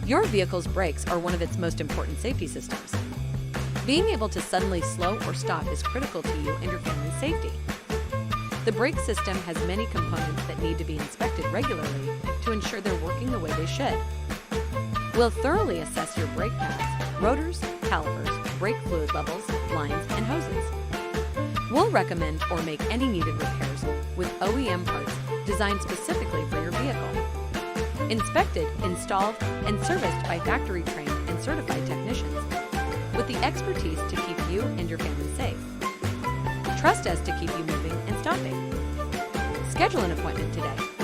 Your vehicle's brakes are one of its most important safety systems. Being able to suddenly slow or stop is critical to you and your family's safety. The brake system has many components that need to be inspected regularly to ensure they're working the way they should. We'll thoroughly assess your brake pads, rotors, calipers, brake fluid levels, lines, and hoses. We'll recommend or make any needed repairs with OEM parts designed specifically for your vehicle. Inspected, installed, and serviced by factory-trained and certified technicians with the expertise to keep you and your family safe. Trust us to keep you moving and stopping. Schedule an appointment today.